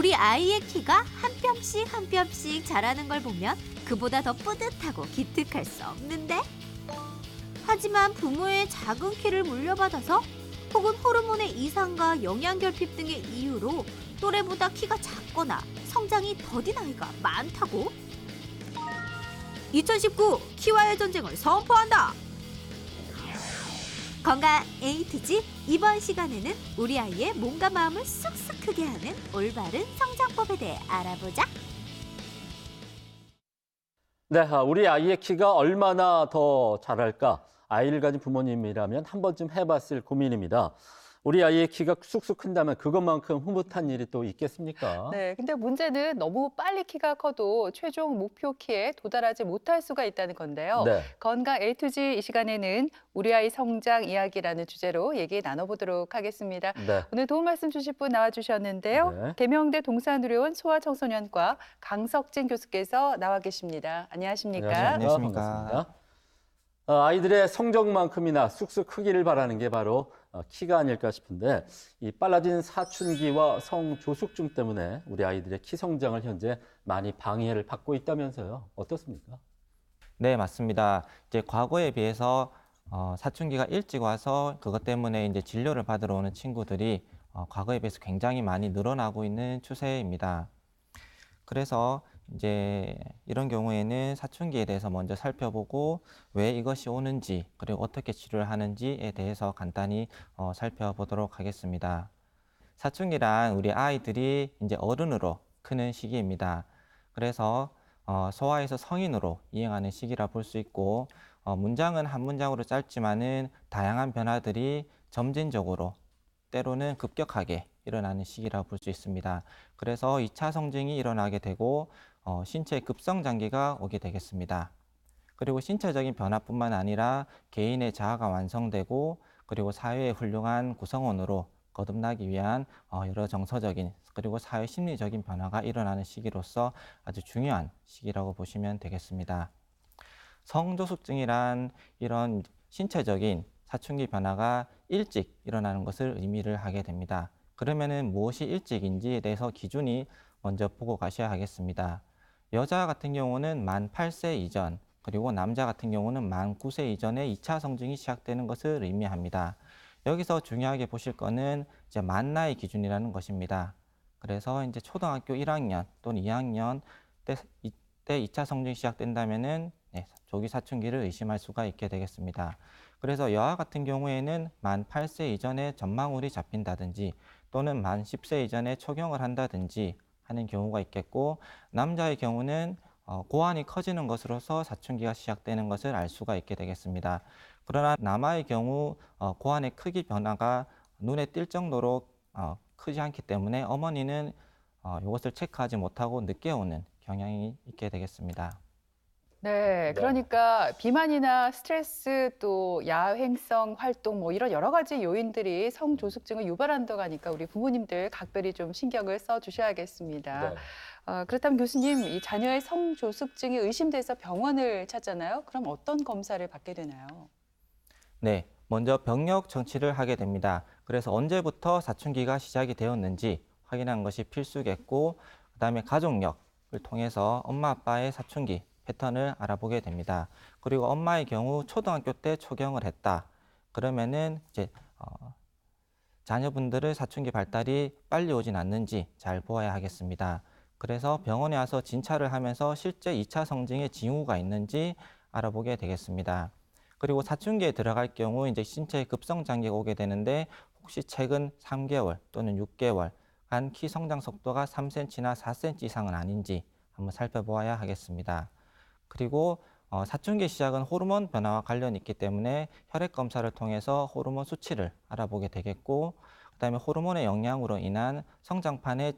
우리 아이의 키가 한 뼘씩 한 뼘씩 자라는 걸 보면 그보다 더 뿌듯하고 기특할 수 없는데? 하지만 부모의 작은 키를 물려받아서 혹은 호르몬의 이상과 영양결핍 등의 이유로 또래보다 키가 작거나 성장이 더딘 아이가 많다고? 2019 키와의 전쟁을 선포한다! 건강 A to Z 이번 시간에는 우리 아이의 몸과 마음을 쑥쑥 크게 하는 올바른 성장법에 대해 알아보자. 네, 우리 아이의 키가 얼마나 더 자랄까? 아이를 가진 부모님이라면 한 번쯤 해봤을 고민입니다. 우리 아이의 키가 쑥쑥 큰다면 그것만큼 흐뭇한 일이 또 있겠습니까? 네, 근데 문제는 너무 빨리 키가 커도 최종 목표 키에 도달하지 못할 수가 있다는 건데요. 네. 건강 A to Z 이 시간에는 우리 아이 성장 이야기라는 주제로 얘기 나눠보도록 하겠습니다. 네. 오늘 도움 말씀 주실 분 나와주셨는데요. 네. 대명대 동산의료원 소아청소년과 강석진 교수께서 나와 계십니다. 안녕하십니까? 안녕하십니까? 반갑습니다. 아이들의 성적만큼이나 쑥쑥 크기를 바라는 게 바로 키가 아닐까 싶은데 이 빨라진 사춘기와 성조숙증 때문에 우리 아이들의 키 성장을 현재 많이 방해를 받고 있다면서요. 어떻습니까? 네, 맞습니다. 이제 과거에 비해서 사춘기가 일찍 와서 그것 때문에 이제 진료를 받으러 오는 친구들이 과거에 비해서 굉장히 많이 늘어나고 있는 추세입니다. 그래서 이제 이런 경우에는 사춘기에 대해서 먼저 살펴보고 왜 이것이 오는지 그리고 어떻게 치료를 하는지에 대해서 간단히 살펴보도록 하겠습니다. 사춘기란 우리 아이들이 이제 어른으로 크는 시기입니다. 그래서 소아에서 성인으로 이행하는 시기라 볼 수 있고 문장은 한 문장으로 짧지만은 다양한 변화들이 점진적으로 때로는 급격하게 일어나는 시기라 볼 수 있습니다. 그래서 2차 성징이 일어나게 되고 신체 급성장기가 오게 되겠습니다. 그리고 신체적인 변화뿐만 아니라 개인의 자아가 완성되고 그리고 사회의 훌륭한 구성원으로 거듭나기 위한 여러 정서적인 그리고 사회 심리적인 변화가 일어나는 시기로서 아주 중요한 시기라고 보시면 되겠습니다. 성조숙증이란 이런 신체적인 사춘기 변화가 일찍 일어나는 것을 의미를 하게 됩니다. 그러면은 무엇이 일찍인지에 대해서 기준이 먼저 보고 가셔야 하겠습니다. 여자 같은 경우는 만 8세 이전, 그리고 남자 같은 경우는 만 9세 이전에 2차 성징이 시작되는 것을 의미합니다. 여기서 중요하게 보실 거는 이제 만 나이 기준이라는 것입니다. 그래서 이제 초등학교 1학년 또는 2학년 이때 2차 성징이 시작된다면은 조기 사춘기를 의심할 수가 있게 되겠습니다. 그래서 여아 같은 경우에는 만 8세 이전에 전망울이 잡힌다든지 또는 만 10세 이전에 초경을 한다든지 하는 경우가 있겠고 남자의 경우는 고환이 커지는 것으로서 사춘기가 시작되는 것을 알 수가 있게 되겠습니다. 그러나 남아의 경우 고환의 크기 변화가 눈에 띌 정도로 크지 않기 때문에 어머니는 이것을 체크하지 못하고 늦게 오는 경향이 있게 되겠습니다. 네, 그러니까 비만이나 스트레스 또 야행성 활동 뭐 이런 여러 가지 요인들이 성조숙증을 유발한다고 하니까 우리 부모님들 각별히 좀 신경을 써 주셔야겠습니다. 네. 그렇다면 교수님, 이 자녀의 성조숙증이 의심돼서 병원을 찾잖아요. 그럼 어떤 검사를 받게 되나요? 네, 먼저 병력 정치를 하게 됩니다. 그래서 언제부터 사춘기가 시작이 되었는지 확인하는 것이 필수겠고 그다음에 가족력을 통해서 엄마 아빠의 사춘기 패턴을 알아보게 됩니다. 그리고 엄마의 경우 초등학교 때 초경을 했다. 그러면은 이제 자녀분들의 사춘기 발달이 빨리 오진 않는지 잘 보아야 하겠습니다. 그래서 병원에 와서 진찰을 하면서 실제 2차 성징의 징후가 있는지 알아보게 되겠습니다. 그리고 사춘기에 들어갈 경우 이제 신체의 급성장기가 오게 되는데 혹시 최근 3개월 또는 6개월 간 키 성장 속도가 3cm나 4cm 이상은 아닌지 한번 살펴보아야 하겠습니다. 그리고 사춘기 시작은 호르몬 변화와 관련이 있기 때문에 혈액 검사를 통해서 호르몬 수치를 알아보게 되겠고 그다음에 호르몬의 영향으로 인한 성장판의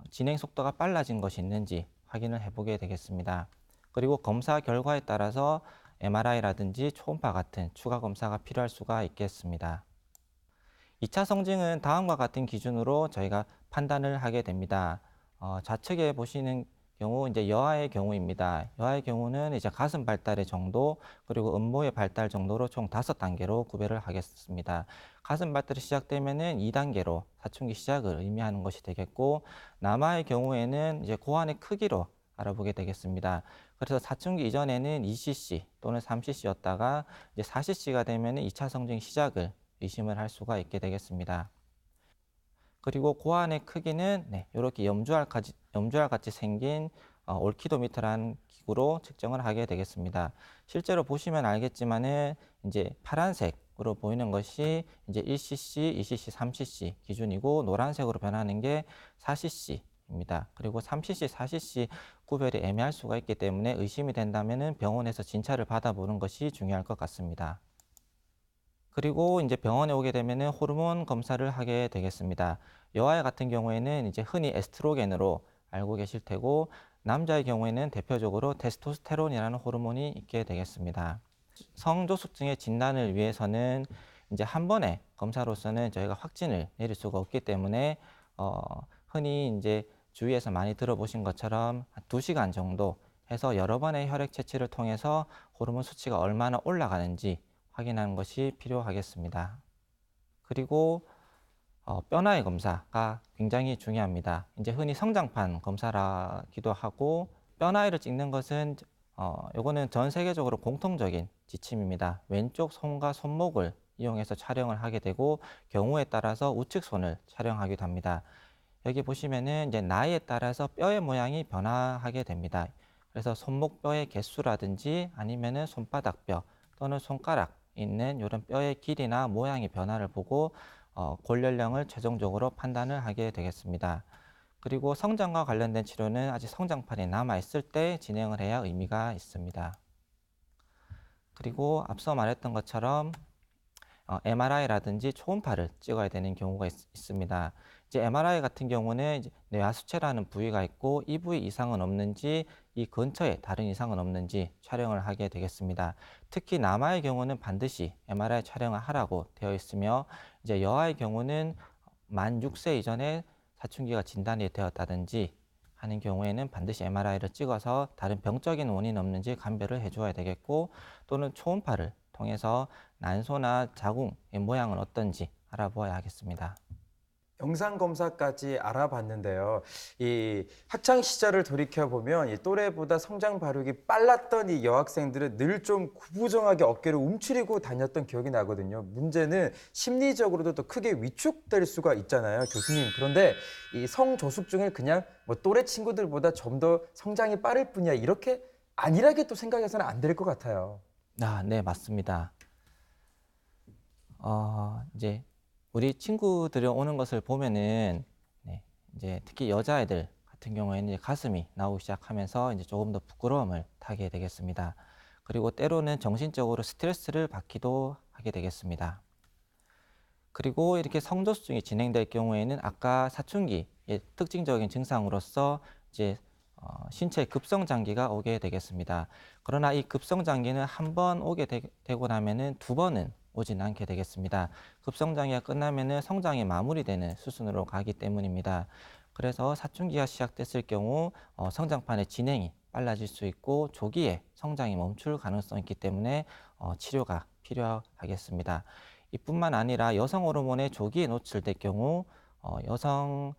진행 속도가 빨라진 것이 있는지 확인을 해보게 되겠습니다. 그리고 검사 결과에 따라서 MRI라든지 초음파 같은 추가 검사가 필요할 수가 있겠습니다. 2차 성징은 다음과 같은 기준으로 저희가 판단을 하게 됩니다. 좌측에 보시는 경우 이제 여아의 경우입니다. 여아의 경우는 이제 가슴 발달의 정도 그리고 음모의 발달 정도로 총 5단계로 구별을 하겠습니다. 가슴 발달이 시작되면은 2단계로 사춘기 시작을 의미하는 것이 되겠고, 남아의 경우에는 이제 고환의 크기로 알아보게 되겠습니다. 그래서 사춘기 이전에는 2cc 또는 3cc였다가 이제 4cc가 되면은 2차 성징 시작을 의심을 할 수가 있게 되겠습니다. 그리고 고환의 크기는 이렇게 염주알 같이 생긴 올키도미터라는 기구로 측정을 하게 되겠습니다. 실제로 보시면 알겠지만은 이제 파란색으로 보이는 것이 이제 1cc, 2cc, 3cc 기준이고, 노란색으로 변하는 게 4cc입니다. 그리고 3cc, 4cc 구별이 애매할 수가 있기 때문에 의심이 된다면은 병원에서 진찰을 받아보는 것이 중요할 것 같습니다. 그리고 이제 병원에 오게 되면은 호르몬 검사를 하게 되겠습니다. 여아의 같은 경우에는 이제 흔히 에스트로겐으로 알고 계실 테고, 남자의 경우에는 대표적으로 테스토스테론이라는 호르몬이 있게 되겠습니다. 성조숙증의 진단을 위해서는 이제 한 번의 검사로서는 저희가 확진을 내릴 수가 없기 때문에 흔히 이제 주위에서 많이 들어보신 것처럼 2시간 정도 해서 여러 번의 혈액 채취를 통해서 호르몬 수치가 얼마나 올라가는지 확인하는 것이 필요하겠습니다. 그리고 뼈나의 검사가 굉장히 중요합니다. 이제 흔히 성장판 검사라기도 하고, 뼈나이를 찍는 것은 요거는 전 세계적으로 공통적인 지침입니다. 왼쪽 손과 손목을 이용해서 촬영을 하게 되고, 경우에 따라서 우측 손을 촬영하기도 합니다. 여기 보시면은 이제 나이에 따라서 뼈의 모양이 변화하게 됩니다. 그래서 손목뼈의 개수라든지 아니면은 손바닥뼈 또는 손가락 있는 이런 뼈의 길이나 모양의 변화를 보고 골연령을 최종적으로 판단을 하게 되겠습니다. 그리고 성장과 관련된 치료는 아직 성장판이 남아있을 때 진행을 해야 의미가 있습니다. 그리고 앞서 말했던 것처럼 MRI라든지 초음파를 찍어야 되는 경우가 있습니다. 이제 MRI 같은 경우는 이제 뇌하수체라는 부위가 있고, 이 부위 이상은 없는지, 이 근처에 다른 이상은 없는지 촬영을 하게 되겠습니다. 특히 남아의 경우는 반드시 MRI 촬영을 하라고 되어 있으며, 이제 여아의 경우는 만 6세 이전에 사춘기가 진단이 되었다든지 하는 경우에는 반드시 MRI를 찍어서 다른 병적인 원인 없는지 감별을 해줘야 되겠고, 또는 초음파를 통해서 난소나 자궁의 모양은 어떤지 알아보아야 하겠습니다. 영상 검사까지 알아봤는데요. 이 학창 시절을 돌이켜 보면 이 또래보다 성장 발육이 빨랐던 이 여학생들은 늘 좀 구부정하게 어깨를 움츠리고 다녔던 기억이 나거든요. 문제는 심리적으로도 또 크게 위축될 수가 있잖아요, 교수님. 그런데 이 성조숙증을 그냥 뭐 또래 친구들보다 좀 더 성장이 빠를 뿐이야, 이렇게 안일하게 또 생각해서는 안 될 것 같아요. 네, 맞습니다. 이제 우리 친구들이 오는 것을 보면은 이제 특히 여자애들 같은 경우에는 이제 가슴이 나오기 시작하면서 이제 조금 더 부끄러움을 타게 되겠습니다. 그리고 때로는 정신적으로 스트레스를 받기도 하게 되겠습니다. 그리고 이렇게 성조숙증이 진행될 경우에는 아까 사춘기의 특징적인 증상으로서 이제 신체 급성장기가 오게 되겠습니다. 그러나 이 급성장기는 한 번 오게 되고 나면은 2번은 오진 않게 되겠습니다. 급성장기가 끝나면은 성장이 마무리되는 수순으로 가기 때문입니다. 그래서 사춘기가 시작됐을 경우 성장판의 진행이 빨라질 수 있고, 조기에 성장이 멈출 가능성이 있기 때문에 치료가 필요하겠습니다. 이뿐만 아니라 여성 호르몬의 조기에 노출될 경우 여성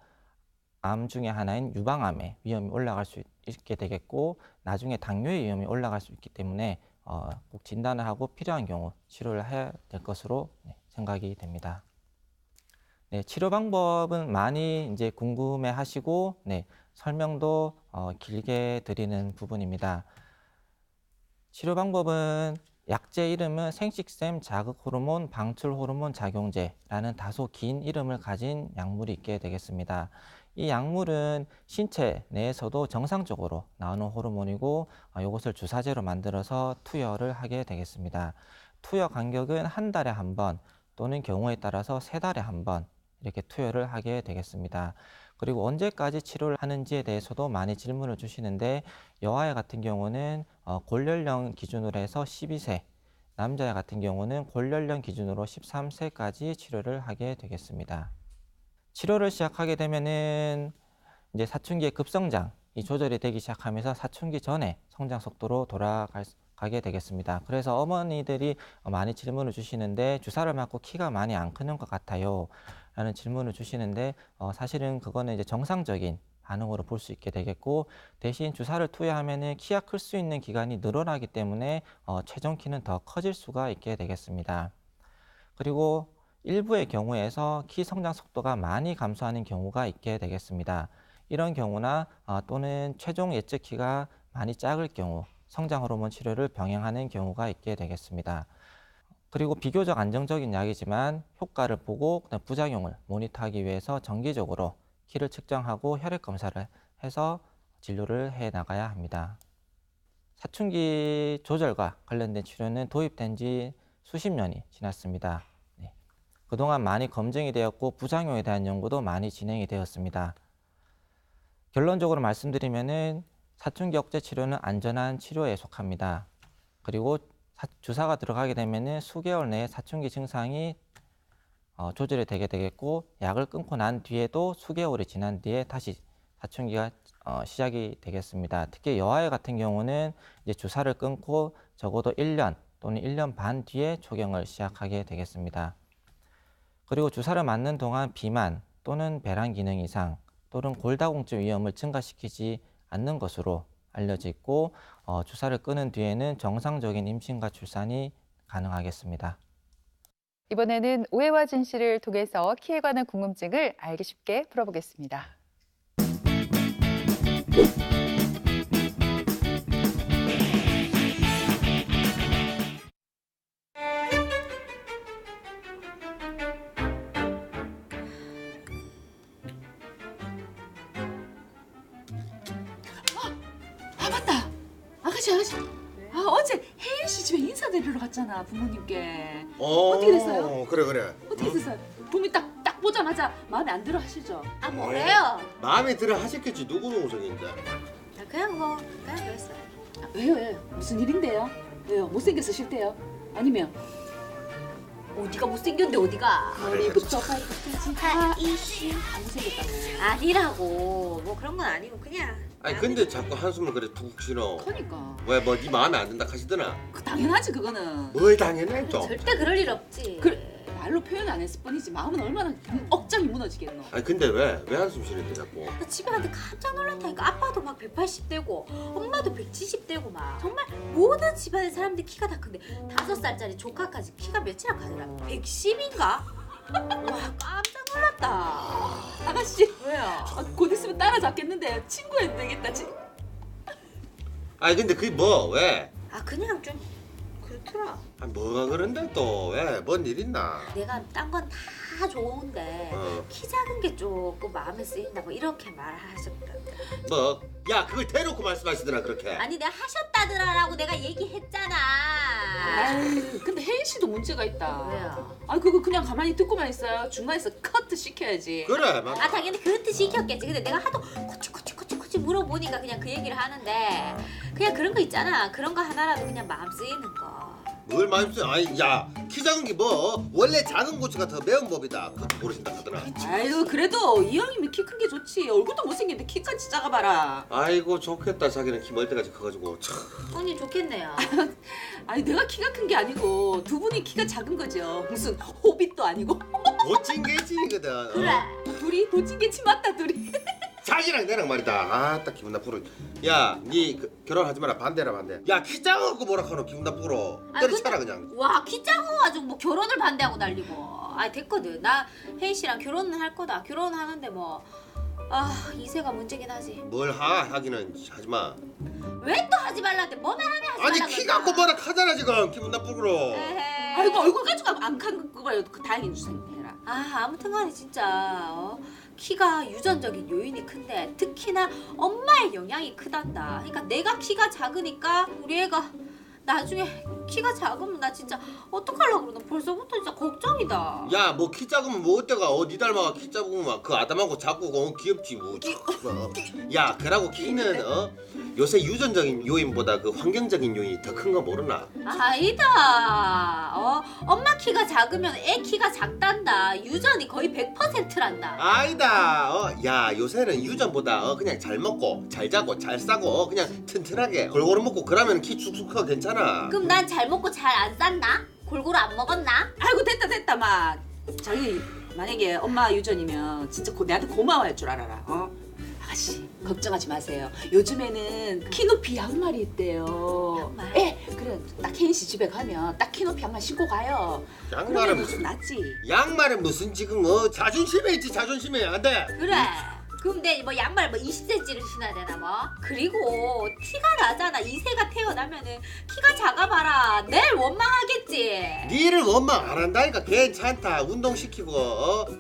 암 중에 하나인 유방암의 위험이 올라갈 수 있게 되겠고, 나중에 당뇨의 위험이 올라갈 수 있기 때문에 꼭 진단을 하고 필요한 경우 치료를 해야 될 것으로 생각이 됩니다. 치료 방법은 많이 이제 궁금해 하시고 설명도 길게 드리는 부분입니다. 치료 방법은 약제 이름은 생식샘 자극 호르몬 방출 호르몬 작용제라는 다소 긴 이름을 가진 약물이 있게 되겠습니다. 이 약물은 신체 내에서도 정상적으로 나오는 호르몬이고, 이것을 주사제로 만들어서 투여를 하게 되겠습니다. 투여 간격은 한 달에 한 번 또는 경우에 따라서 3달에 한 번 이렇게 투여를 하게 되겠습니다. 그리고 언제까지 치료를 하는지에 대해서도 많이 질문을 주시는데, 여아의 같은 경우는 골연령 기준으로 해서 12세, 남자의 같은 경우는 골연령 기준으로 13세까지 치료를 하게 되겠습니다. 치료를 시작하게 되면은 이제 사춘기의 급성장이 조절이 되기 시작하면서 사춘기 전에 성장 속도로 가게 되겠습니다. 그래서 어머니들이 많이 질문을 주시는데 주사를 맞고 키가 많이 안 크는 것 같아요 라는 질문을 주시는데 사실은 그거는 이제 정상적인 반응으로 볼 수 있게 되겠고, 대신 주사를 투여하면 키가 클 수 있는 기간이 늘어나기 때문에 최종 키는 더 커질 수가 있게 되겠습니다. 그리고 일부의 경우에서 키 성장 속도가 많이 감소하는 경우가 있게 되겠습니다. 이런 경우나 또는 최종 예측 키가 많이 작을 경우 성장 호르몬 치료를 병행하는 경우가 있게 되겠습니다. 그리고 비교적 안정적인 약이지만 효과를 보고 부작용을 모니터하기 위해서 정기적으로 키를 측정하고 혈액 검사를 해서 진료를 해 나가야 합니다. 사춘기 조절과 관련된 치료는 도입된 지 수십 년이 지났습니다. 그동안 많이 검증이 되었고 부작용에 대한 연구도 많이 진행이 되었습니다. 결론적으로 말씀드리면은 사춘기 억제 치료는 안전한 치료에 속합니다. 그리고 주사가 들어가게 되면은 수개월 내에 사춘기 증상이 조절이 되게 되겠고, 약을 끊고 난 뒤에도 수개월이 지난 뒤에 다시 사춘기가 시작이 되겠습니다. 특히 여아의 같은 경우는 이제 주사를 끊고 적어도 1년 또는 1년 반 뒤에 초경을 시작하게 되겠습니다. 그리고 주사를 맞는 동안 비만 또는 배란 기능 이상 또는 골다공증 위험을 증가시키지 않는 것으로 알려져 있고, 주사를 끊은 뒤에는 정상적인 임신과 출산이 가능하겠습니다. 이번에는 오해와 진실을 통해서 키에 관한 궁금증을 알기 쉽게 풀어보겠습니다. 아 맞다 아가씨 아 어제 혜인 씨 집에 인사드리러 갔잖아 부모님께. 어떻게 됐어요? 그래. 어떻게 됐어요? 부모님 딱 보자마자 마음에 안 들어 하시죠? 아 뭐래요? 마음에 들어 하셨겠지. 누구 동생인데? 그냥 그랬어요. 아, 왜요? 무슨 일인데요? 왜요? 못생겨서 싫대요? 아니면 어디가 못생겼는데 어디가? 머리부터 발끝까지 다 이씨 안 못생겼다고. 아니라고 뭐 그런 건 아니고 그냥. 아니 근데 자꾸 한숨을 그래 푹 쉬노. 그러니까 왜 뭐 네 마음에 안 든다 하시더나? 당연하지 그거는. 뭘 당연해 좀. 절대 그럴 일 없지. 그래 말로 표현 안 했을 뿐이지 마음은 얼마나 억장이 무너지겠노. 아니 근데 왜 한숨 쉬는데 자꾸? 나 집에 갔는데 깜짝 놀랐다니까. 아빠도 막 180대고 엄마도 170대고 막 정말 모든 집안의 사람들 키가 다 큰데 5살짜리 조카까지 키가 몇이나 가더라. 110인가? 와 깜짝 놀랐다. 아가씨 왜요? 아, 곧 있으면 따라잡겠는데 친구해도 되겠다. 아니 근데 그게 뭐 왜? 아 그냥 좀 그렇더라. 아 뭐가 그런데 또 왜? 뭔 일 있나? 내가 딴 건 다 좋은데 키 작은 게 조금 마음에 쓰인다고 이렇게 말하셨다. 뭐? 야 그걸 대놓고 말씀하시더나 그렇게. 아니 내가 하셨다더라라고 내가 얘기했잖아. 아유, 근데 혜인 씨도 문제가 있다. 왜요? 아 그거 그냥 가만히 듣고만 있어요. 중간에서 커트 시켜야지. 그래 맞. 아 당연히 그렇듯 시켰겠지. 근데 내가 하도 코치 물어보니까 그냥 그 얘기를 하는데 그냥 그런 거 있잖아. 그런 거 하나라도 그냥 마음 쓰이는 거. 뭘 많이 쓰? 아니 야 키 작은 게 뭐? 원래 작은 고추가 더 매운 법이다. 그것도 모르신다 하더나. 아유 그래도 이 형이면 키 큰 게 좋지. 얼굴도 못생겼는데 키까지 작아봐라. 아이고 좋겠다. 자기는 키 멀 때까지 커가지고 참. 언니 좋겠네요. 아니 내가 키가 큰 게 아니고 두 분이 키가 작은 거죠. 무슨 호빗도 아니고. 도찐개찐이거든. 그래. 둘이 도찐개치 맞다 둘이. 자기랑 내랑 말이다. 아딱 기분 나쁘러. 야, 니 결혼하지 마라. 반대라 반대. 야, 키 작아갖고 뭐라 하노 기분 나쁘러. 때려쳐라 그냥. 와 키 작아가지고 뭐 결혼을 반대하고 난리고. 아 됐거든. 나 혜인 씨랑 결혼은 할 거다. 결혼하는데 뭐. 아 이세가 문제긴 하지. 뭘 하기는 하지 마. 왜 또 하지 말라는데 뭐만 하면 하지 아니 말라 키 갖고 뭐라 하잖아 지금 기분 나쁘러. 에헤이. 아이고 얼굴 가지고 안칸 거봐요. 그 다행인 주세요. 아 아무튼간에 진짜 키가 유전적인 요인이 큰데 특히나 엄마의 영향이 크단다. 그러니까 내가 키가 작으니까 우리 애가 나중에 키가 작으면 나 진짜 어떡하려고 그러나 벌써부터 진짜 걱정이다. 야, 뭐 키 작으면 뭐 어때가? 니 닮아가 키 작으면 그 아담하고 작고 귀엽지 뭐. 야, 그러고 키는 요새 유전적인 요인보다 그 환경적인 요인이 더 큰 거 모르나? 아니다. 엄마 키가 작으면 애 키가 작단다. 유전이 거의 100%란다. 아니다. 야, 요새는 유전보다 그냥 잘 먹고 잘 자고 잘 싸고 그냥 튼튼하게 골고루 먹고 그러면 키 축축하고 괜찮아. 많잖아. 그럼 난 잘 먹고 잘 안 쌌나? 골고루 안 먹었나? 아이고 됐다 마. 자기 만약에 엄마 유전이면 진짜 내한테 고마워할 줄 알아라. 아가씨 걱정하지 마세요. 요즘에는 키높이 양말이 있대요. 양말? 예, 그래 딱 혜인 씨 집에 가면 딱 키높이 양말 신고 가요. 양말은 그러면 무슨 낫지. 양말은 무슨 지금 자존심에 있지 자존심에 안 돼. 그래. 그럼 내 뭐 양말 뭐 20cm를 신어야 되나 뭐? 그리고 티가 나잖아. 이세가 태어나면은 키가 작아봐라. 내일 원망하겠지. 니를 원망 안 한다니까. 괜찮다. 운동시키고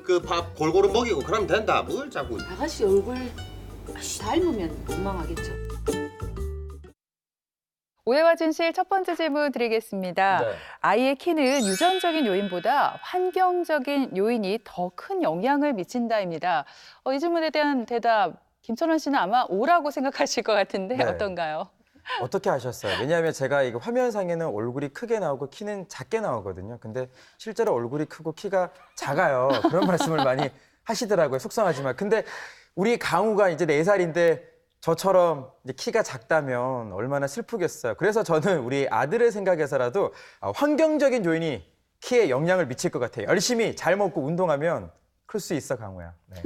그 밥 골고루 먹이고 그러면 된다. 뭘 자꾸. 아가씨 얼굴 닮으면 원망하겠죠. 오해와 진실 첫 번째 질문 드리겠습니다. 네. 아이의 키는 유전적인 요인보다 환경적인 요인이 더 큰 영향을 미친다입니다. 이 질문에 대한 대답 김천원 씨는 아마 O라고 생각하실 것 같은데 네. 어떤가요? 어떻게 아셨어요? 왜냐하면 제가 이거 화면상에는 얼굴이 크게 나오고 키는 작게 나오거든요. 근데 실제로 얼굴이 크고 키가 작아요. 그런 말씀을 많이 하시더라고요. 속상하지만. 근데 우리 강우가 이제 4살인데 저처럼 이제 키가 작다면 얼마나 슬프겠어요. 그래서 저는 우리 아들을 생각해서라도 환경적인 요인이 키에 영향을 미칠 것 같아요. 열심히 잘 먹고 운동하면 클 수 있어, 강우야. 네.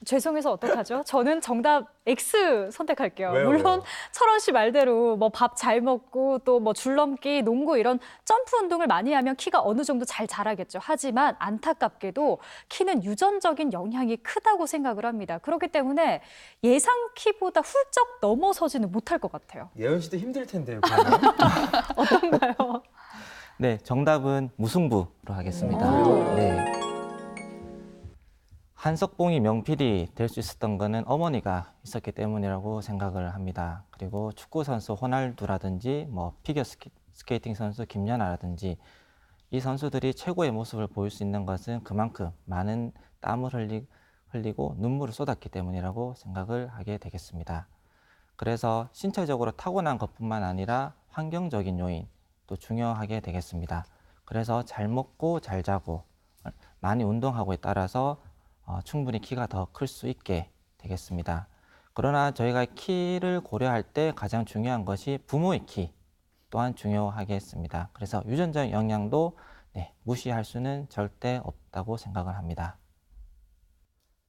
죄송해서 어떡하죠? 저는 정답 X 선택할게요. 왜요, 물론 왜요? 철원 씨 말대로 뭐 밥 잘 먹고 또 뭐 줄넘기, 농구 이런 점프 운동을 많이 하면 키가 어느 정도 잘 자라겠죠. 하지만 안타깝게도 키는 유전적인 영향이 크다고 생각을 합니다. 그렇기 때문에 예상 키보다 훌쩍 넘어서지는 못할 것 같아요. 예은 씨도 힘들 텐데요, 그러면. 어떤가요? 네, 정답은 무승부로 하겠습니다. 오. 네. 한석봉이 명필이 될 수 있었던 거는 어머니가 있었기 때문이라고 생각을 합니다. 그리고 축구 선수 호날두라든지 뭐 피겨 스케이팅 선수 김연아라든지 이 선수들이 최고의 모습을 보일 수 있는 것은 그만큼 많은 땀을 흘리고 눈물을 쏟았기 때문이라고 생각을 하게 되겠습니다. 그래서 신체적으로 타고난 것뿐만 아니라 환경적인 요인도 중요하게 되겠습니다. 그래서 잘 먹고 잘 자고 많이 운동하고에 따라서 충분히 키가 더 클 수 있게 되겠습니다. 그러나 저희가 키를 고려할 때 가장 중요한 것이 부모의 키 또한 중요하겠습니다. 그래서 유전적 영향도 무시할 수는 절대 없다고 생각을 합니다.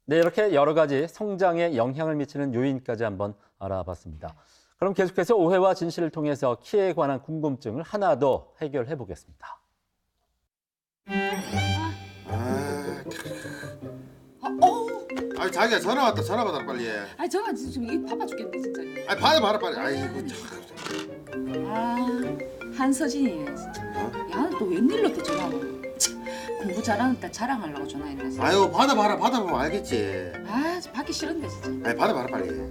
네, 이렇게 여러 가지 성장에 영향을 미치는 요인까지 한번 알아봤습니다. 그럼 계속해서 오해와 진실을 통해서 키에 관한 궁금증을 하나 더 해결해 보겠습니다. 아 자기야 전화 왔다. 전화 받아 빨리. 아 전화 지금 이게 바빠 죽겠네 진짜. 아 받아 빨리. 아이고 참. 아 한서진이 진짜. 야 너 웬일로 또 전화하고? 참, 공부 잘하는 딸 자랑하려고 전화했네. 아유 받아보면 알겠지. 아 받기 싫은데 진짜. 아이 받아 빨리.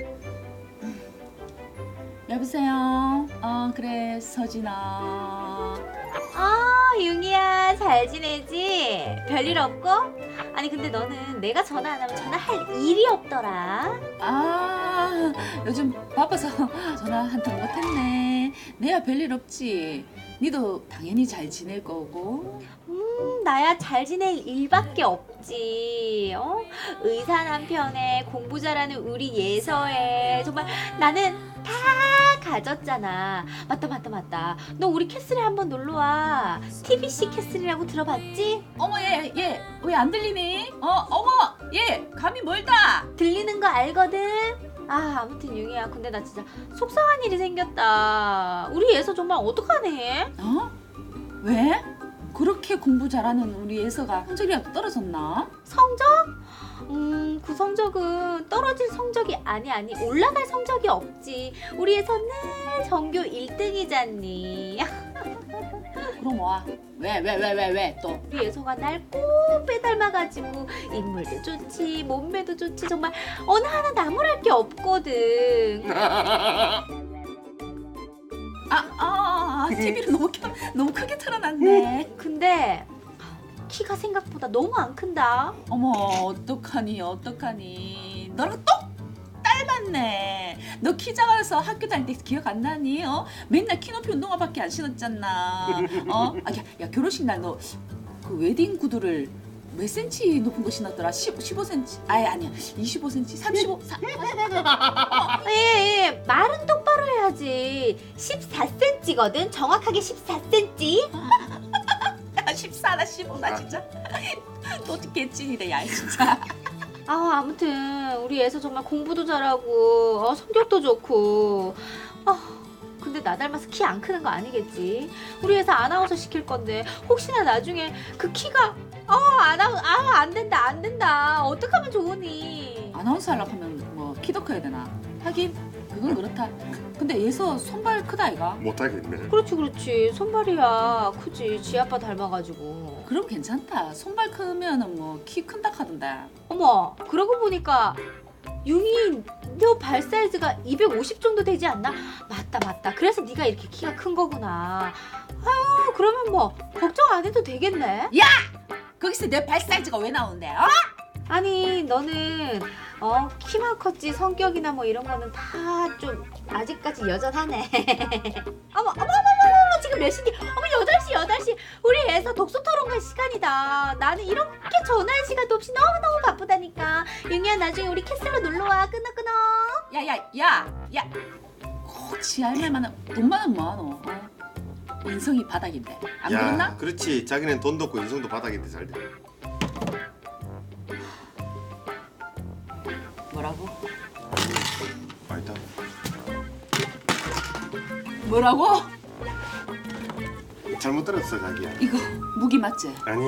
여보세요. 그래 서진아. 융이야, 잘 지내지? 별일 없고? 아니 근데 너는 내가 전화 안 하면 전화할 일이 없더라. 요즘 바빠서 전화 한 통 못했네. 내야 별일 없지. 니도 당연히 잘 지낼 거고. 나야 잘 지낼 일밖에 없지. 의사 남편에 공부 잘하는 우리 예서에 정말 나는 다 가졌잖아. 맞다. 너 우리 캐슬에 한번 놀러 와. TBC 캐슬이라고 들어봤지? 어머 얘 왜 안 들리니? 어머 얘 감이 멀다. 들리는 거 알거든? 아무튼 융이야. 근데 나 진짜 속상한 일이 생겼다. 우리 예서 정말 어떡하네? 왜? 그렇게 공부 잘하는 우리 예서가 성적이라도 떨어졌나? 성적? 그 성적은 떨어질 성적이 아니 올라갈 성적이 없지. 우리 예서 늘 전교 1등이잖니. 그럼 와. 왜 또? 우리 예서가 날 꼭 빼닮아가지고 인물도 좋지 몸매도 좋지 정말 어느 하나 나무랄 게 없거든. TV를 너무 크게 틀어놨네. 근데 키가 생각보다 너무 안 큰다. 어머 어떡하니 너랑 똑 닮았네. 너 키 작아서 학교 다닐 때 기억 안 나니? 맨날 키높이 운동화밖에 안 신었잖아. 야 결혼식 날 너 그 웨딩 구두를 몇 센치 높은 거 신었더라? 15cm? 아니야 25cm? 35? 예, 말은 똑바로 해야지. 14cm거든. 정확하게 14cm. 14나 15나 진짜. 또 개찐이래 야 진짜. 아무튼 우리 애서 정말 공부도 잘하고 성격도 좋고. 근데 나 닮아서 키 안 크는 거 아니겠지? 우리 애서 아나운서 시킬 건데 혹시나 나중에 그 키가 안 된다. 어떡하면 좋으니? 아나운서 하려고 하면 뭐 키도 커야 되나? 하긴 그건 그렇다. 근데 얘서 손발 크다 아이가? 못하겠네. 그렇지. 손발이야 크지. 지 아빠 닮아가지고. 그럼 괜찮다. 손발 크면은 뭐 키 큰다 하던데. 어머, 그러고 보니까 융이 너 발 사이즈가 250 정도 되지 않나? 맞다. 그래서 네가 이렇게 키가 큰 거구나. 아유, 그러면 뭐 걱정 안 해도 되겠네. 거기서 내 발 사이즈가 왜 나오는데? 어? 아니, 너는 키만 컸지 성격이나 뭐 이런 거는 다 좀 아직까지 여전하네. 어머, 지금 몇 시니? 어머, 8시. 우리 애서 독서 토론 갈 시간이다. 나는 이렇게 전화할 시간도 없이 너무너무 바쁘다니까. 융이야, 나중에 우리 캐슬로 놀러와. 끊어. 야. 꼭 지 할말만은 돈 많으면 뭐하노? 인성이 바닥인데. 안 그렇나? 그렇지. 자기는 돈도 없고 인성도 바닥인데 잘 돼. 뭐라고? 아니다. 뭐라고? 잘못 들었어 자기야. 이거 무기 맞지? 아니.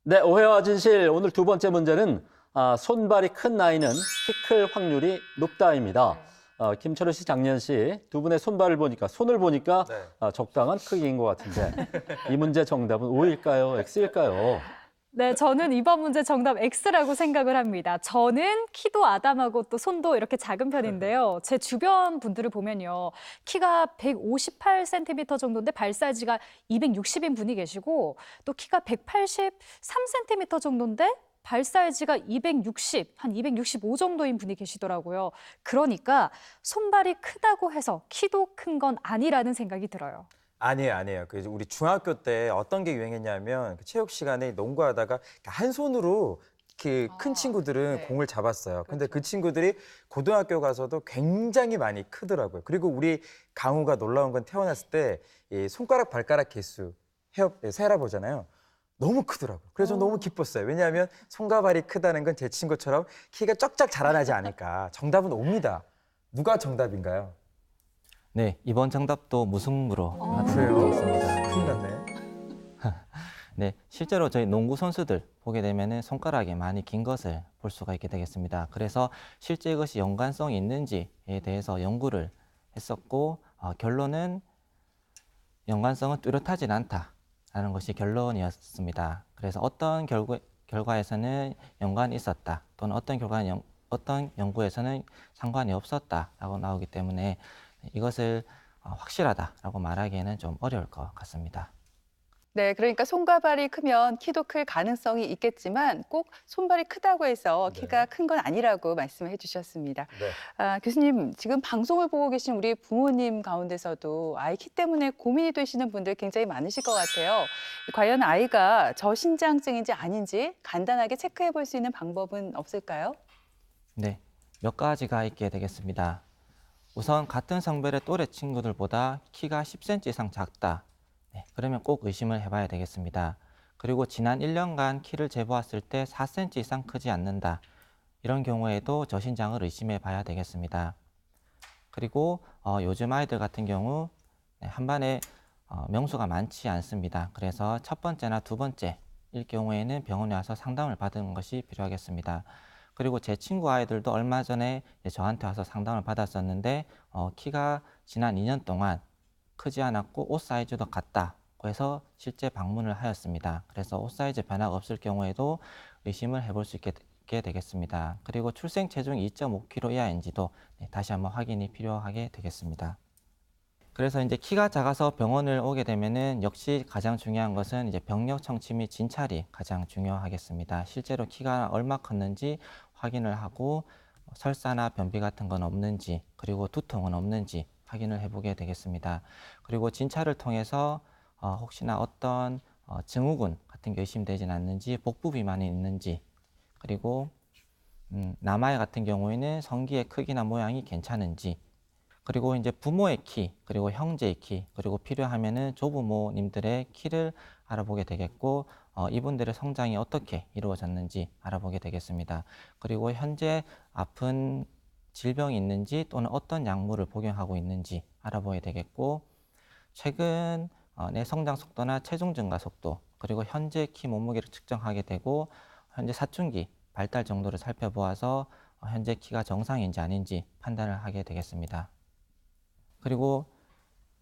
네, 오해와 진실 오늘 두 번째 문제는 손발이 큰 아이는 키 클 확률이 높다입니다. 김철우 씨, 장년 씨 두 분의 손을 보니까 네. 적당한 크기인 것 같은데 이 문제 정답은 O일까요? X일까요? 네, 저는 이번 문제 정답 X라고 생각을 합니다. 저는 키도 아담하고 또 손도 이렇게 작은 편인데요. 제 주변 분들을 보면요. 키가 158cm 정도인데 발 사이즈가 260인 분이 계시고 또 키가 183cm 정도인데 발 사이즈가 260, 한 265 정도인 분이 계시더라고요. 그러니까 손발이 크다고 해서 키도 큰 건 아니라는 생각이 들어요. 아니에요. 그 우리 중학교 때 어떤 게 유행했냐면 그 체육 시간에 농구하다가 한 손으로 그 큰 친구들은 네. 공을 잡았어요. 근데 그렇죠. 그 친구들이 고등학교 가서도 굉장히 많이 크더라고요. 그리고 우리 강우가 놀라운 건 태어났을 때 이 손가락 발가락 개수 세라 보잖아요. 너무 크더라고요. 그래서 너무 기뻤어요. 왜냐하면 손과 발이 크다는 건 제 친구처럼 키가 쩍쩍 자라나지 않을까. 정답은 옵니다. 누가 정답인가요? 네, 이번 정답도 무승부로 그래요? 되어 있습니다. 큰일 났네. 네, 실제로 저희 농구 선수들 보게 되면은 손가락이 많이 긴 것을 볼 수가 있게 되겠습니다. 그래서 실제 이것이 연관성이 있는지에 대해서 연구를 했었고 결론은 연관성은 뚜렷하진 않다라는 것이 결론이었습니다. 그래서 어떤 결과에서는 연관이 있었다 또는 어떤 연구에서는 상관이 없었다라고 나오기 때문에 이것을 확실하다라고 말하기에는 좀 어려울 것 같습니다. 네, 그러니까 손과 발이 크면 키도 클 가능성이 있겠지만 꼭 손발이 크다고 해서 키가 큰 건 아니라고 말씀을 해주셨습니다. 네. 교수님, 지금 방송을 보고 계신 우리 부모님 가운데서도 아이 키 때문에 고민이 되시는 분들 굉장히 많으실 것 같아요. 과연 아이가 저신장증인지 아닌지 간단하게 체크해 볼 수 있는 방법은 없을까요? 네, 몇 가지가 있게 되겠습니다. 우선 같은 성별의 또래 친구들보다 키가 10cm 이상 작다. 네, 그러면 꼭 의심을 해봐야 되겠습니다. 그리고 지난 1년간 키를 재보았을 때 4cm 이상 크지 않는다. 이런 경우에도 저신장을 의심해 봐야 되겠습니다. 그리고 요즘 아이들 같은 경우 한 반에 명수가 많지 않습니다. 그래서 첫 번째나 두 번째일 경우에는 병원에 와서 상담을 받는 것이 필요하겠습니다. 그리고 제 친구 아이들도 얼마 전에 저한테 와서 상담을 받았었는데 키가 지난 2년 동안 크지 않았고 옷 사이즈도 같다고 해서 실제 방문을 하였습니다. 그래서 옷 사이즈 변화가 없을 경우에도 의심을 해볼 수 있게 되겠습니다. 그리고 출생 체중 2.5kg 이하인지도 다시 한번 확인이 필요하게 되겠습니다. 그래서 이제 키가 작아서 병원을 오게 되면은 역시 가장 중요한 것은 이제 병력 청취 및 진찰이 가장 중요하겠습니다. 실제로 키가 얼마 컸는지 확인을 하고 설사나 변비 같은 건 없는지 그리고 두통은 없는지 확인을 해보게 되겠습니다. 그리고 진찰을 통해서 혹시나 어떤 증후군 같은 게 의심되지는 않는지 복부 비만이 있는지 그리고 남아의 같은 경우에는 성기의 크기나 모양이 괜찮은지, 그리고 이제 부모의 키, 그리고 형제의 키, 그리고 필요하면은 조부모님들의 키를 알아보게 되겠고, 이분들의 성장이 어떻게 이루어졌는지 알아보게 되겠습니다. 그리고 현재 아픈 질병이 있는지 또는 어떤 약물을 복용하고 있는지 알아보게 되겠고, 최근 내 성장 속도나 체중 증가 속도, 그리고 현재 키 몸무게를 측정하게 되고, 현재 사춘기 발달 정도를 살펴보아서 현재 키가 정상인지 아닌지 판단을 하게 되겠습니다. 그리고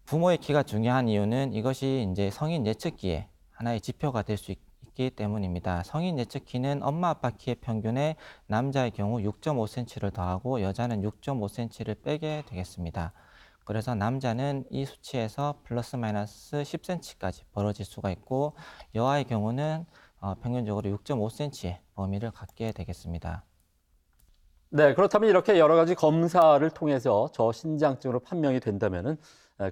부모의 키가 중요한 이유는 이것이 이제 성인 예측기에 하나의 지표가 될 수 있기 때문입니다. 성인 예측키는 엄마 아빠 키의 평균에 남자의 경우 6.5cm를 더하고 여자는 6.5cm를 빼게 되겠습니다. 그래서 남자는 이 수치에서 플러스 마이너스 10cm까지 벌어질 수가 있고, 여아의 경우는 평균적으로 6.5cm의 범위를 갖게 되겠습니다. 네, 그렇다면 이렇게 여러 가지 검사를 통해서 저신장증으로 판명이 된다면은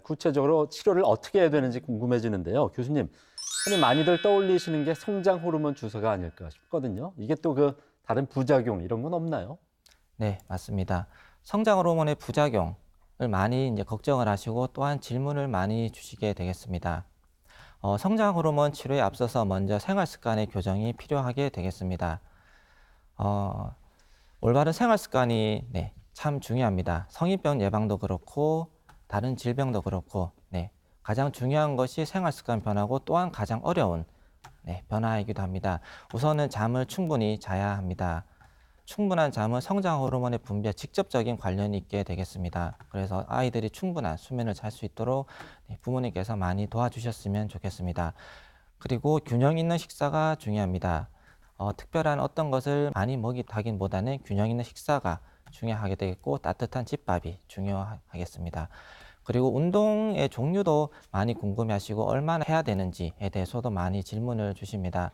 구체적으로 치료를 어떻게 해야 되는지 궁금해지는데요. 교수님, 흔히 많이들 떠올리시는 게 성장 호르몬 주사가 아닐까 싶거든요. 이게 또 그 다른 부작용 이런 건 없나요? 네, 맞습니다. 성장 호르몬의 부작용을 많이 이제 걱정을 하시고 또한 질문을 많이 주시게 되겠습니다. 성장 호르몬 치료에 앞서서 먼저 생활 습관의 교정이 필요하게 되겠습니다. 올바른 생활 습관이 참 중요합니다. 성인병 예방도 그렇고 다른 질병도 그렇고 가장 중요한 것이 생활 습관 변화고 또한 가장 어려운 변화이기도 합니다. 우선은 잠을 충분히 자야 합니다. 충분한 잠은 성장 호르몬의 분비와 직접적인 관련이 있게 되겠습니다. 그래서 아이들이 충분한 수면을 잘 수 있도록 부모님께서 많이 도와주셨으면 좋겠습니다. 그리고 균형 있는 식사가 중요합니다. 특별한 어떤 것을 많이 먹이다기보다는 균형 있는 식사가 중요하게 되겠고, 따뜻한 집밥이 중요하겠습니다. 그리고 운동의 종류도 많이 궁금해하시고 얼마나 해야 되는지에 대해서도 많이 질문을 주십니다.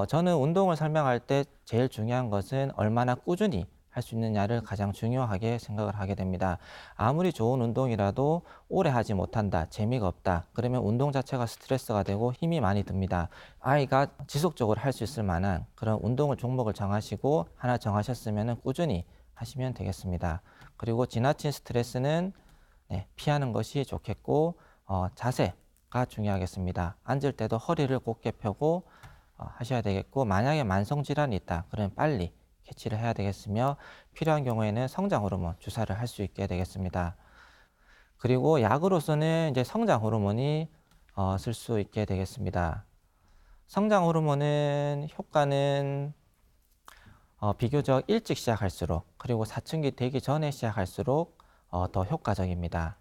저는 운동을 설명할 때 제일 중요한 것은 얼마나 꾸준히 할 수 있느냐를 가장 중요하게 생각을 하게 됩니다. 아무리 좋은 운동이라도 오래 하지 못한다, 재미가 없다, 그러면 운동 자체가 스트레스가 되고 힘이 많이 듭니다. 아이가 지속적으로 할 수 있을 만한 그런 운동을 종목을 정하시고 하나 정하셨으면 꾸준히 하시면 되겠습니다. 그리고 지나친 스트레스는 피하는 것이 좋겠고, 자세가 중요하겠습니다. 앉을 때도 허리를 곧게 펴고 하셔야 되겠고, 만약에 만성질환이 있다, 그러면 빨리 캐치를 해야 되겠으며, 필요한 경우에는 성장 호르몬 주사를 할 수 있게 되겠습니다. 그리고 약으로서는 이제 성장 호르몬이 쓸 수 있게 되겠습니다. 성장 호르몬은 효과는 비교적 일찍 시작할수록, 그리고 사춘기 되기 전에 시작할수록 더 효과적입니다.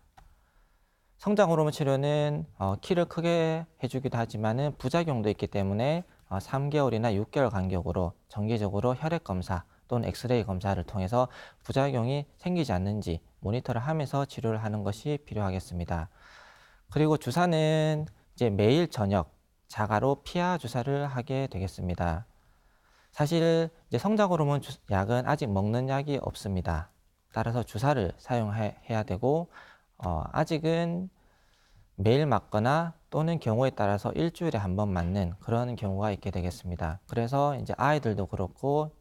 성장 호르몬 치료는 키를 크게 해주기도 하지만은 부작용도 있기 때문에 3개월이나 6개월 간격으로 정기적으로 혈액 검사 또는 엑스레이 검사를 통해서 부작용이 생기지 않는지 모니터를 하면서 치료를 하는 것이 필요하겠습니다. 그리고 주사는 이제 매일 저녁 자가로 피하 주사를 하게 되겠습니다. 사실 이제 성장 호르몬 약은 아직 먹는 약이 없습니다. 따라서 주사를 사용해야 되고, 아직은 매일 맞거나 또는 경우에 따라서 일주일에 한 번 맞는 그런 경우가 있게 되겠습니다. 그래서 이제 아이들도 그렇고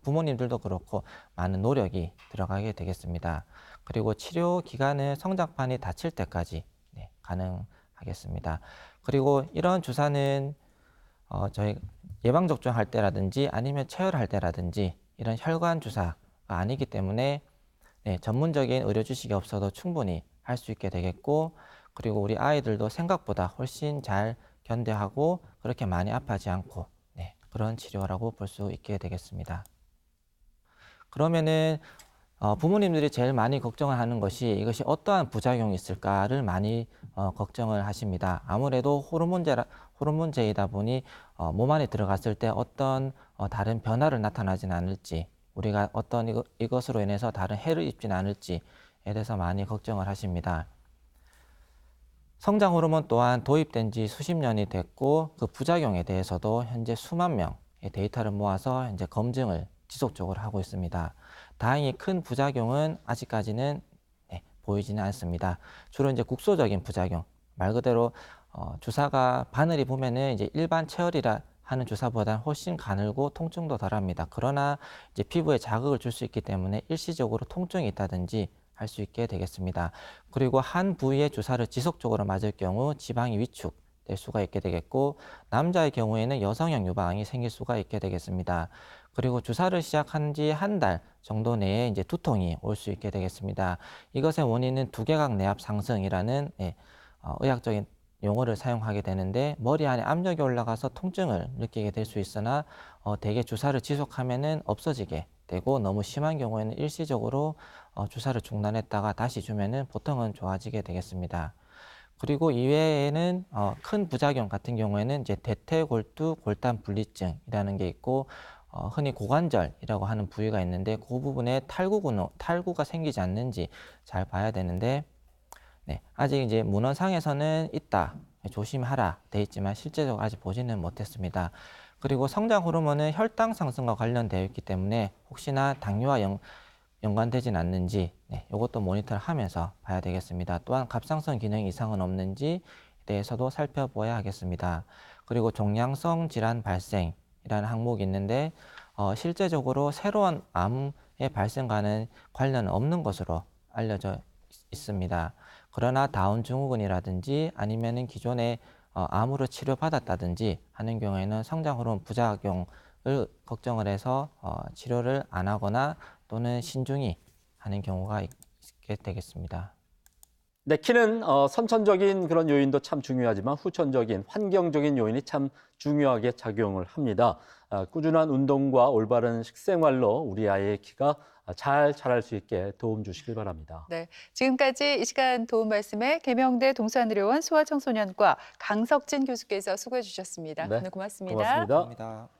부모님들도 그렇고 많은 노력이 들어가게 되겠습니다. 그리고 치료 기간은 성장판이 닫힐 때까지 가능하겠습니다. 그리고 이런 주사는 저희 예방접종할 때라든지 아니면 체열할 때라든지 이런 혈관 주사가 아니기 때문에 전문적인 의료 지식이 없어도 충분히 할 수 있게 되겠고, 그리고 우리 아이들도 생각보다 훨씬 잘 견뎌하고 그렇게 많이 아파하지 않고 그런 치료라고 볼 수 있게 되겠습니다. 그러면은 부모님들이 제일 많이 걱정을 하는 것이 이것이 어떠한 부작용이 있을까를 많이 걱정을 하십니다. 아무래도 호르몬제이다 보니 몸 안에 들어갔을 때 어떤 다른 변화를 나타나진 않을지, 우리가 어떤 이것으로 인해서 다른 해를 입지는 않을지에 대해서 많이 걱정을 하십니다. 성장 호르몬 또한 도입된 지 수십 년이 됐고, 그 부작용에 대해서도 현재 수만 명의 데이터를 모아서 이제 검증을 지속적으로 하고 있습니다. 다행히 큰 부작용은 아직까지는 보이지는 않습니다. 주로 이제 국소적인 부작용, 말 그대로 주사가 바늘이 보면은 이제 일반 체열이라 하는 주사보다는 훨씬 가늘고 통증도 덜합니다. 그러나 이제 피부에 자극을 줄 수 있기 때문에 일시적으로 통증이 있다든지 할 수 있게 되겠습니다. 그리고 한 부위에 주사를 지속적으로 맞을 경우 지방이 위축될 수가 있게 되겠고, 남자의 경우에는 여성형 유방이 생길 수가 있게 되겠습니다. 그리고 주사를 시작한 지 한 달 정도 내에 이제 두통이 올 수 있게 되겠습니다. 이것의 원인은 두개각 내압 상승이라는 의학적인 용어를 사용하게 되는데, 머리 안에 압력이 올라가서 통증을 느끼게 될 수 있으나 대개 주사를 지속하면은 없어지게 되고, 너무 심한 경우에는 일시적으로 주사를 중단했다가 다시 주면은 보통은 좋아지게 되겠습니다. 그리고 이외에는 큰 부작용 같은 경우에는 이제 대퇴골두 골단 분리증이라는 게 있고, 흔히 고관절이라고 하는 부위가 있는데, 그 부분에 탈구가 생기지 않는지 잘 봐야 되는데, 네, 아직 이제 문헌상에서는 있다, 조심하라 돼 있지만 실제적으로 아직 보지는 못했습니다. 그리고 성장 호르몬은 혈당 상승과 관련되어 있기 때문에 혹시나 당뇨와 연관되진 않는지, 이것도 모니터를 하면서 봐야 되겠습니다. 또한 갑상선 기능 이상은 없는지에 대해서도 살펴보아야 하겠습니다. 그리고 종양성 질환 발생이라는 항목이 있는데, 실제적으로 새로운 암의 발생과는 관련은 없는 것으로 알려져 있습니다. 그러나 다운 증후군이라든지 아니면은 기존에 암으로 치료받았다든지 하는 경우에는 성장 호르몬 부작용을 걱정을 해서 치료를 안 하거나 또는 신중히 하는 경우가 있게 되겠습니다. 네, 키는 선천적인 그런 요인도 참 중요하지만 후천적인 환경적인 요인이 참 중요하게 작용을 합니다. 꾸준한 운동과 올바른 식생활로 우리 아이의 키가 잘 자랄 수 있게 도움 주시길 바랍니다. 네, 지금까지 이 시간 도움 말씀에 계명대 동산의료원 소아청소년과 강석진 교수께서 수고해 주셨습니다. 네, 오늘 고맙습니다. 고맙습니다. 감사합니다.